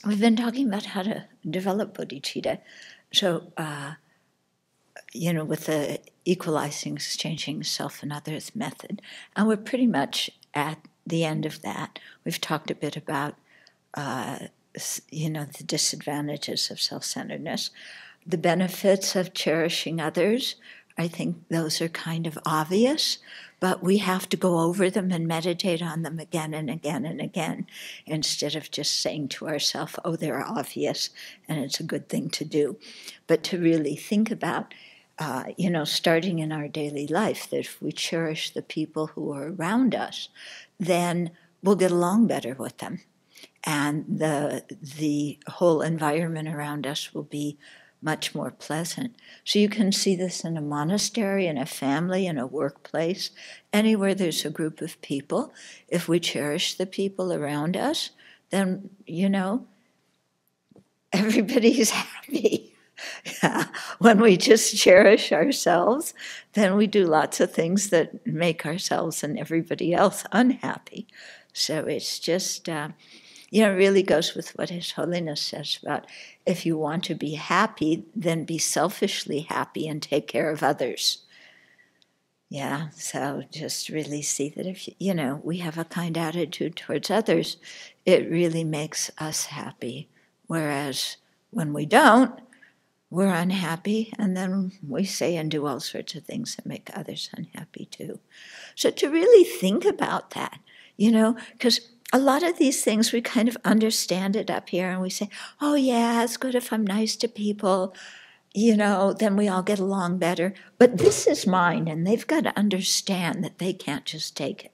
we've been talking about how to develop bodhicitta. So, with the equalizing, exchanging self and others method. And we're pretty much at the end of that. We've talked a bit about, the disadvantages of self-centeredness, the benefits of cherishing others. I think those are kind of obvious, but we have to go over them and meditate on them again and again and again, instead of just saying to ourselves, oh, they're obvious and it's a good thing to do. But to really think about, starting in our daily life, that if we cherish the people who are around us, then we'll get along better with them. And the whole environment around us will be much more pleasant. So you can see this in a monastery, in a family, in a workplace, anywhere there's a group of people. If we cherish the people around us, then, everybody's happy. Yeah. When we just cherish ourselves, then we do lots of things that make ourselves and everybody else unhappy. So it's just, it really goes with what His Holiness says about, if you want to be happy, then be selfishly happy and take care of others. Yeah, so just really see that if, we have a kind attitude towards others, it really makes us happy. Whereas when we don't, we're unhappy, and then we say and do all sorts of things that make others unhappy too. So to really think about that, because a lot of these things, we kind of understand it up here, and we say, oh yeah, it's good if I'm nice to people, then we all get along better. But this is mine, and they've got to understand that they can't just take it.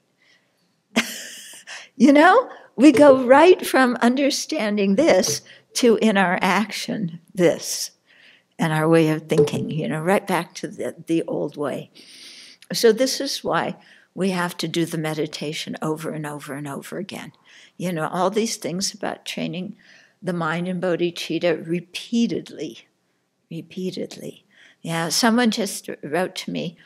We go right from understanding this to, in our action, this, and our way of thinking, right back to the old way. So this is why we have to do the meditation over and over and over again. All these things about training the mind in bodhicitta repeatedly. Yeah, someone just wrote to me.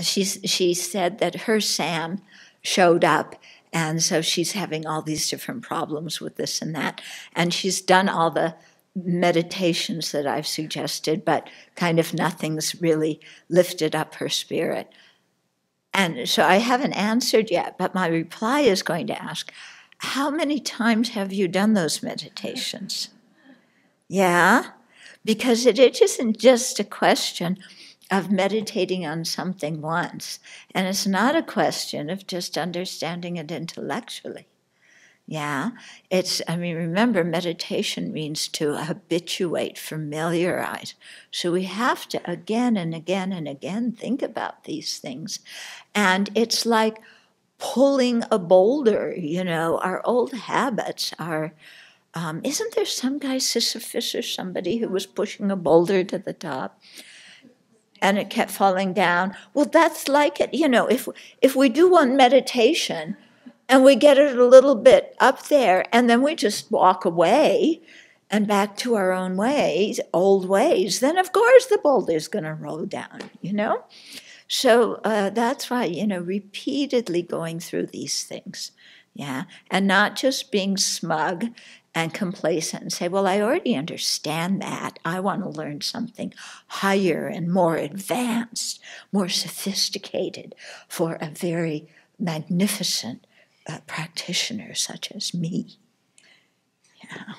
She said that her Sam showed up, and so she's having all these different problems with this and that. And she's done all the meditations that I've suggested, but kind of nothing's really lifted up her spirit. And so I haven't answered yet, but my reply is going to ask, how many times have you done those meditations? Yeah, because it isn't just a question of meditating on something once, and it's not a question of just understanding it intellectually. Yeah, remember, meditation means to habituate, familiarize. So we have to again and again and again think about these things. And it's like pulling a boulder, our old habits are, isn't there some guy, Sisyphus or somebody, who was pushing a boulder to the top? And it kept falling down. Well, that's like it, if we do one meditation, and we get it a little bit up there, and then we just walk away and back to our own ways, old ways, then of course the boulder's going to roll down, So that's why, repeatedly going through these things, yeah, and not just being smug and complacent and say, well, I already understand that. I want to learn something higher and more advanced, more sophisticated for a very magnificent practitioner such as me. Yeah.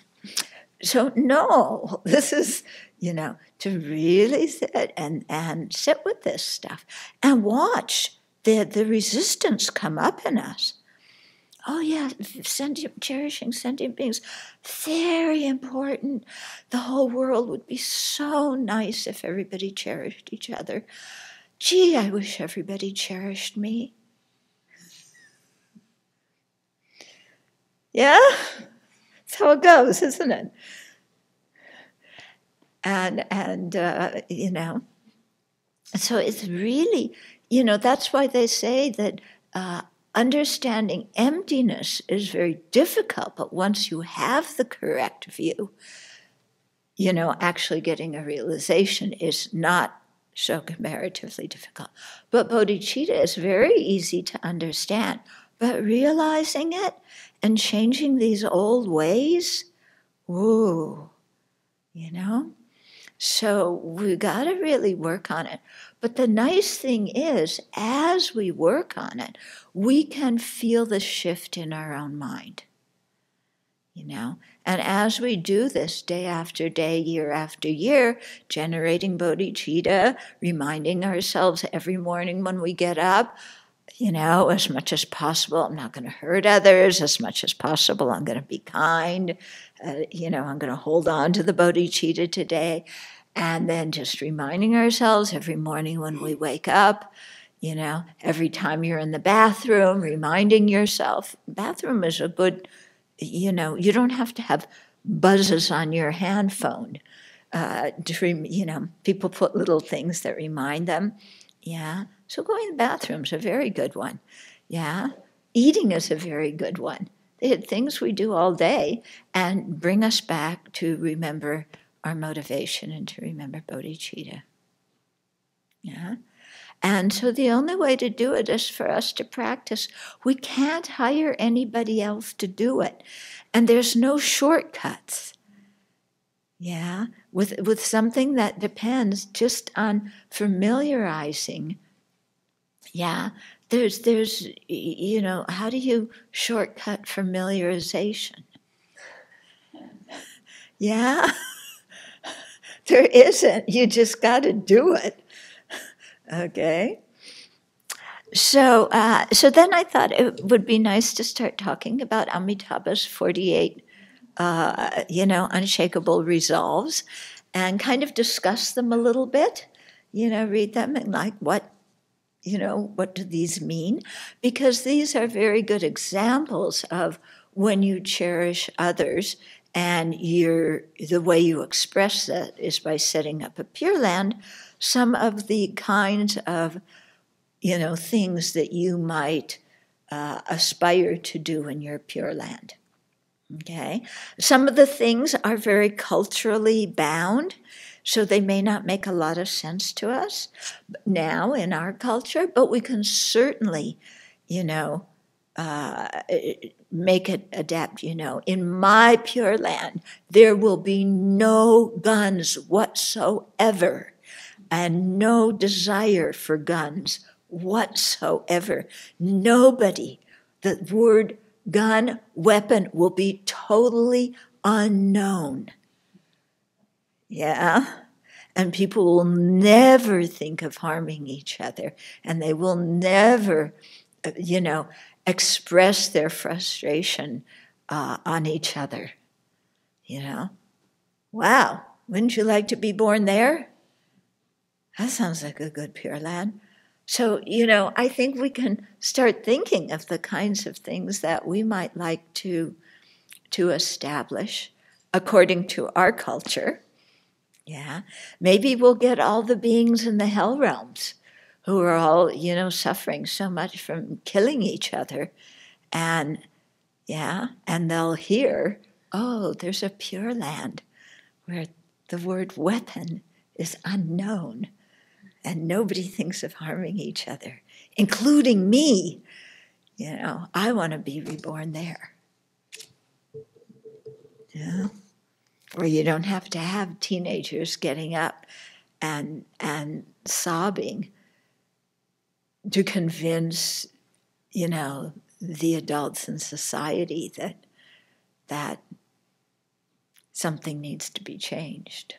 So no, this is, to really sit and sit with this stuff and watch the resistance come up in us. Oh yeah, cherishing sentient beings, very important. The whole world would be so nice if everybody cherished each other. Gee, I wish everybody cherished me. Yeah? That's how it goes, isn't it? And so it's really, that's why they say that understanding emptiness is very difficult, but once you have the correct view, actually getting a realization is not so comparatively difficult. But bodhicitta is very easy to understand, but realizing it and changing these old ways, Ooh, you know? So we got to really work on it. But the nice thing is, as we work on it, we can feel the shift in our own mind. You know, and as we do this day after day, year after year, generating bodhicitta, reminding ourselves every morning when we get up, you know, as much as possible, I'm not going to hurt others. As much as possible, I'm going to be kind. You know, I'm going to hold on to the bodhicitta today. And then just reminding ourselves every morning when we wake up, you know, every time you're in the bathroom, reminding yourself, bathroom is a good, you know, you don't have to have buzzes on your hand phone. You know, people put little things that remind them. Yeah. So going to the bathroom is a very good one. Yeah. Eating is a very good one. They had things we do all day and bring us back to remember our motivation and to remember bodhicitta. Yeah. And so the only way to do it is for us to practice. We can't hire anybody else to do it. And there's no shortcuts. Yeah, with something that depends just on familiarizing. Yeah, there's you know, how do you shortcut familiarization? Yeah, there isn't. You just got to do it. Okay. So then I thought it would be nice to start talking about Amitabha's 48 you know, unshakable resolves and kind of discuss them a little bit, you know, read them and like what, you know, what do these mean? Because these are very good examples of when you cherish others and the way you express that is by setting up a Pure Land, some of the kinds of, you know, things that you might aspire to do in your Pure Land. Okay, some of the things are very culturally bound, so they may not make a lot of sense to us now in our culture, but we can certainly, you know, make it adapt. You know, in my Pure Land, there will be no guns whatsoever and no desire for guns whatsoever. Nobody, the word gun, weapon will be totally unknown. Yeah? And people will never think of harming each other, and they will never, you know, express their frustration on each other. You know? Wow, wouldn't you like to be born there? That sounds like a good Pure Land. So, you know, I think we can start thinking of the kinds of things that we might like to establish according to our culture. Yeah. Maybe we'll get all the beings in the hell realms who are all, you know, suffering so much from killing each other. And, yeah, and they'll hear, oh, there's a Pure Land where the word weapon is unknown. And nobody thinks of harming each other, including me. You know, I want to be reborn there. Yeah. Or you don't have to have teenagers getting up and sobbing to convince, you know, the adults in society that something needs to be changed.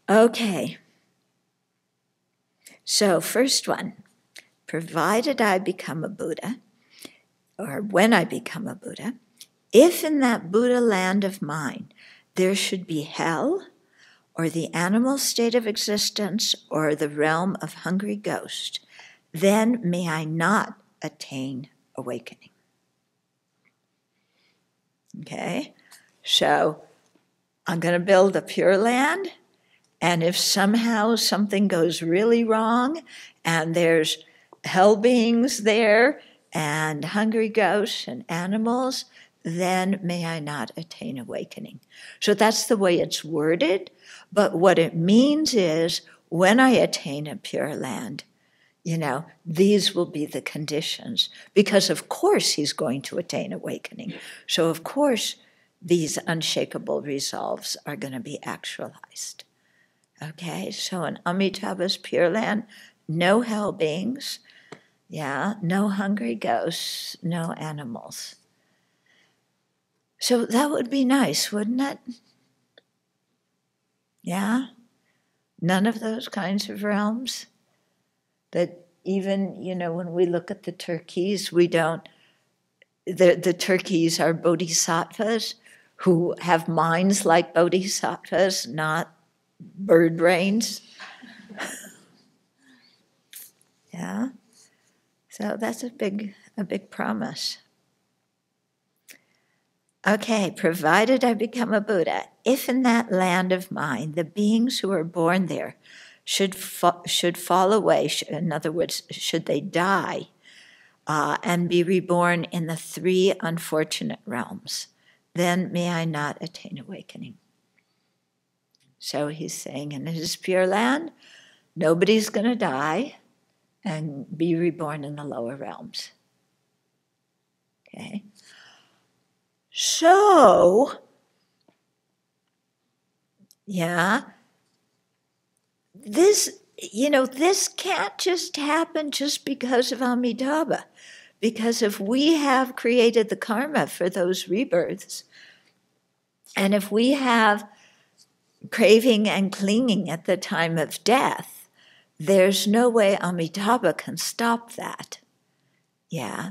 Okay, so first one, provided I become a Buddha, or when I become a Buddha, if in that Buddha land of mine there should be hell, or the animal state of existence, or the realm of hungry ghost, then may I not attain awakening. Okay, so I'm going to build a Pure Land. And if somehow something goes really wrong and there's hell beings there and hungry ghosts and animals, then may I not attain awakening. So that's the way it's worded. But what it means is when I attain a Pure Land, these will be the conditions, because of course he's going to attain awakening. So of course these unshakable resolves are going to be actualized. Okay, so in Amitabha's Pure Land, no hell beings, no hungry ghosts, no animals. So that would be nice, wouldn't it? Yeah? None of those kinds of realms. That even, when we look at the turkeys, we don't, the turkeys are bodhisattvas who have minds like bodhisattvas, not bird brains. Yeah? So that's a big promise. Okay, provided I become a Buddha, if in that land of mine the beings who are born there should fall away, in other words, should they die, and be reborn in the 3 unfortunate realms, then may I not attain awakening. So he's saying in his Pure Land, nobody's going to die and be reborn in the lower realms. Okay? So, this can't just happen just because of Amitabha. Because if we have created the karma for those rebirths, and if we have craving and clinging at the time of death, there's no way Amitabha can stop that. Yeah.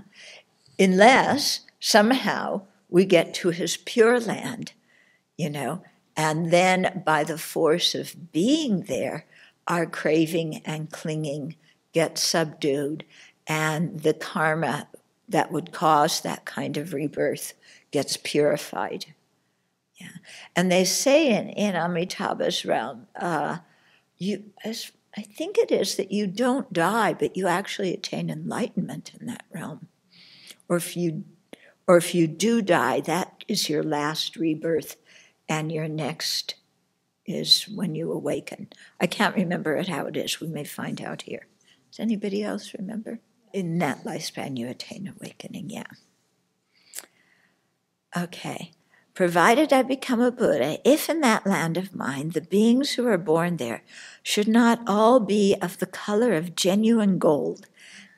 Unless somehow we get to his Pure Land, and then by the force of being there, our craving and clinging get subdued, and the karma that would cause that kind of rebirth gets purified. Yeah. And they say in Amitabha's realm, I think it is that you don't die, but you actually attain enlightenment in that realm. Or if you do die, that is your last rebirth, and your next is when you awaken. I can't remember how it is. We may find out here. Does anybody else remember? In that lifespan, you attain awakening, yeah. Okay. Provided I become a Buddha, if in that land of mine the beings who are born there should not all be of the color of genuine gold,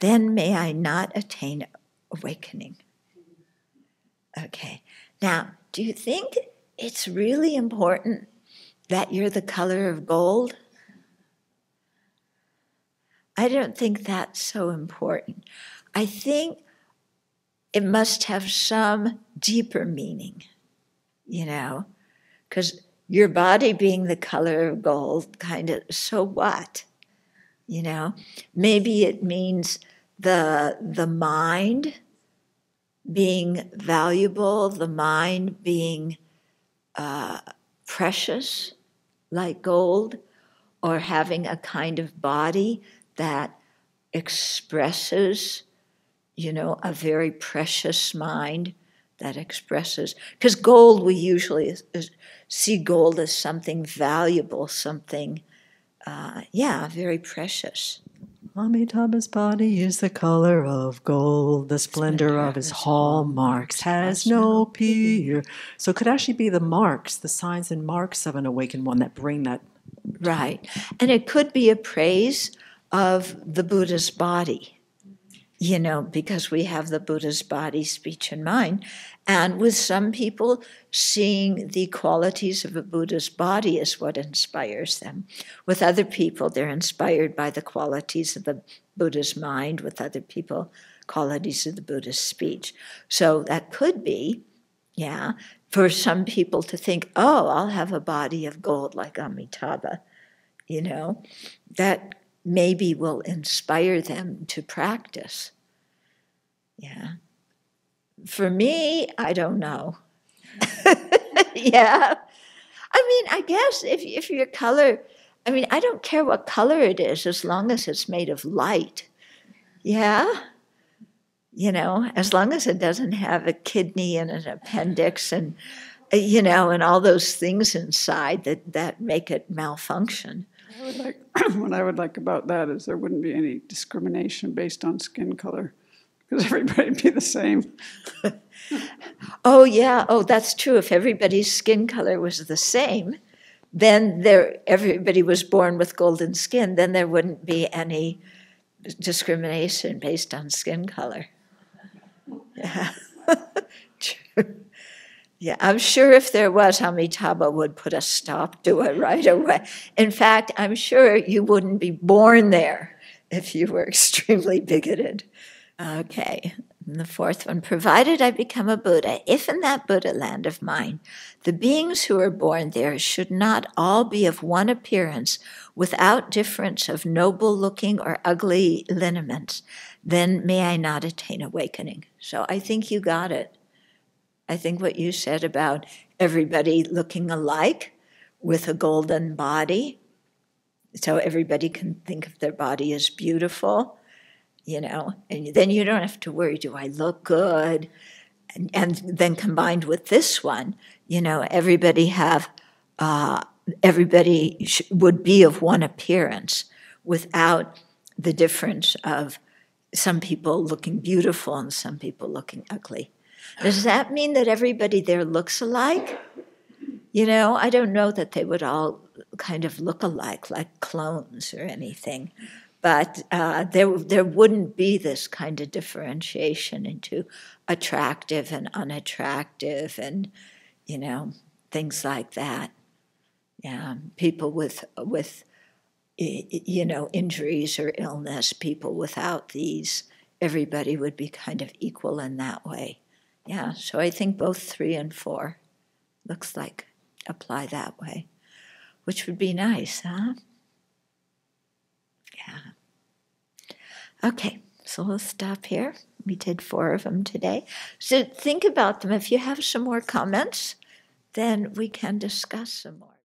then may I not attain awakening. Okay. Now, do you think it's really important that you're the color of gold? I don't think that's so important. I think it must have some deeper meaning, because your body being the color of gold, kind of, so what? Maybe it means the mind being valuable, the mind being precious, like gold, or having a kind of body that expresses, a very precious mind that expresses. Because gold, we usually see gold as something valuable, something, very precious. Amitabha's body is the color of gold, the splendor of his hallmarks has no peer. So it could actually be the marks, the signs and marks of an awakened one that bring that. Right. And it could be a praise of the Buddha's body, because we have the Buddha's body, speech, and mind. And with some people, seeing the qualities of a Buddha's body is what inspires them. With other people, they're inspired by the qualities of the Buddha's mind. With other people, qualities of the Buddha's speech. So that could be, for some people to think, oh, I'll have a body of gold like Amitabha, that maybe will inspire them to practice. Yeah. For me, I don't know. Yeah. I guess if your color, I don't care what color it is as long as it's made of light. Yeah. As long as it doesn't have a kidney and an appendix and all those things inside that make it malfunction. What I would like about that is there wouldn't be any discrimination based on skin color, because everybody'd be the same. Oh, yeah. Oh, that's true. If everybody's skin color was the same, then everybody was born with golden skin, then there wouldn't be any discrimination based on skin color. Yeah. True. Yeah, I'm sure if there was, Amitabha would put a stop to it right away. In fact, I'm sure you wouldn't be born there if you were extremely bigoted. Okay, and the fourth one, provided I become a Buddha, if in that Buddha land of mine, the beings who are born there should not all be of one appearance, without difference of noble-looking or ugly lineaments, then may I not attain awakening. So I think you got it. I think what you said about everybody looking alike with a golden body, so everybody can think of their body as beautiful, and then you don't have to worry, do I look good? And then combined with this one, everybody would be of one appearance without the difference of some people looking beautiful and some people looking ugly. Does that mean that everybody there looks alike? I don't know that they would all kind of look alike, like clones or anything. But there wouldn't be this kind of differentiation into attractive and unattractive and, things like that. Yeah, people with injuries or illness, people without these, everybody would be kind of equal in that way. Yeah, so I think both 3 and 4 looks like apply that way, which would be nice, huh? Yeah. Okay, so we'll stop here. We did 4 of them today. So think about them. If you have some more comments, then we can discuss some more.